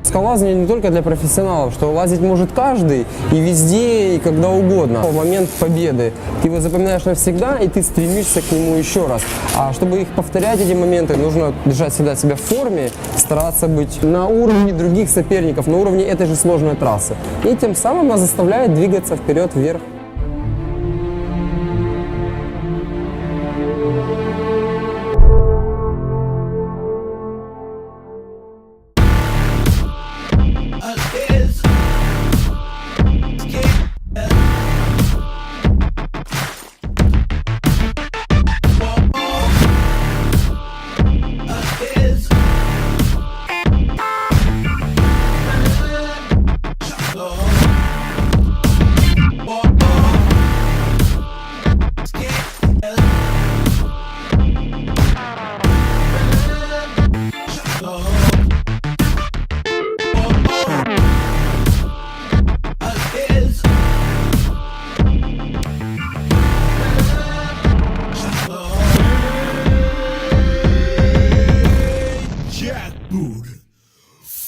Скалолазание не только для профессионалов, что лазить может каждый и везде, и когда угодно. В момент победы ты его запоминаешь навсегда, и ты стремишься к нему еще раз. А чтобы их повторять, эти моменты, нужно держать всегда себя в форме, стараться быть на уровне других соперников, на уровне этой же сложной трассы. И тем самым нас заставляет двигаться вперед, вверх.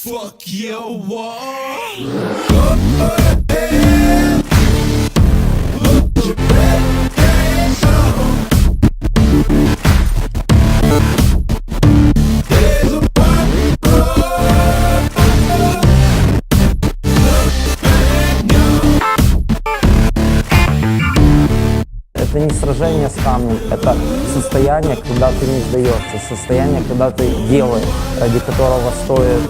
Fuck your wall. Это не сражение с камнем, это состояние, когда ты не сдаешься, состояние, когда ты делаешь, ради которого стоит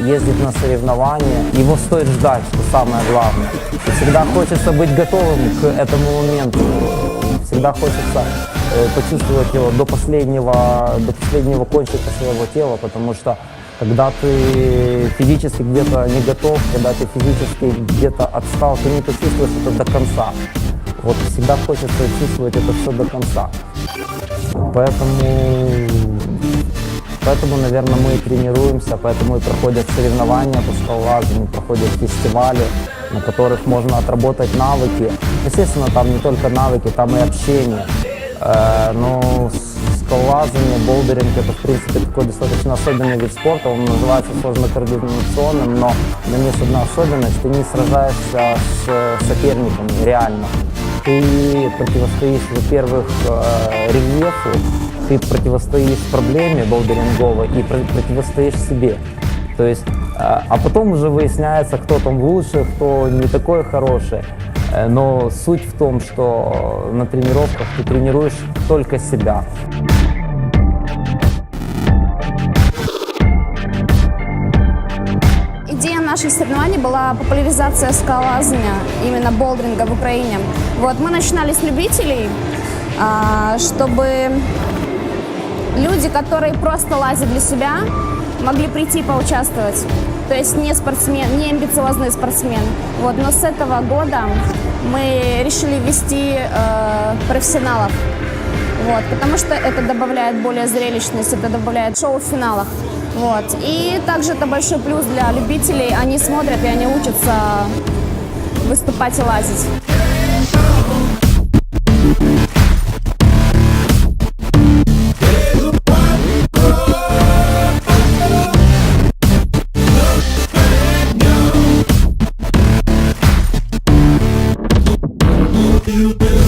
ездить на соревнования. Его стоит ждать, что самое главное. И всегда хочется быть готовым к этому моменту, всегда хочется почувствовать его до последнего кончика своего тела, потому что когда ты физически где-то не готов, когда ты физически где-то отстал, ты не почувствуешь это до конца. Вот всегда хочется чувствовать это все до конца. Поэтому, наверное, мы и тренируемся, поэтому и проходят соревнования по скалолазанию, проходят фестивали, на которых можно отработать навыки. Естественно, там не только навыки, там и общение. Но скалолазание, болдеринг — это, в принципе, такой достаточно особенный вид спорта. Он называется сложно-координационным, но в нем есть одна особенность — ты не сражаешься с соперниками реально. Ты противостоишь, во-первых, рельефу, ты противостоишь проблеме болдеринговой и противостоишь себе. То есть, а потом уже выясняется, кто там лучше, кто не такой хороший. Но суть в том, что на тренировках ты тренируешь только себя. Идея наших соревнований была популяризация скалолазания, именно болдеринга в Украине. Вот, мы начинали с любителей, чтобы люди, которые просто лазят для себя, могли прийти поучаствовать. То есть не спортсмен, не амбициозный спортсмен. Вот, но с этого года мы решили ввести профессионалов. Вот, потому что это добавляет более зрелищность, это добавляет шоу в финалах. Вот. И также это большой плюс для любителей. Они смотрят и они учатся выступать и лазить. You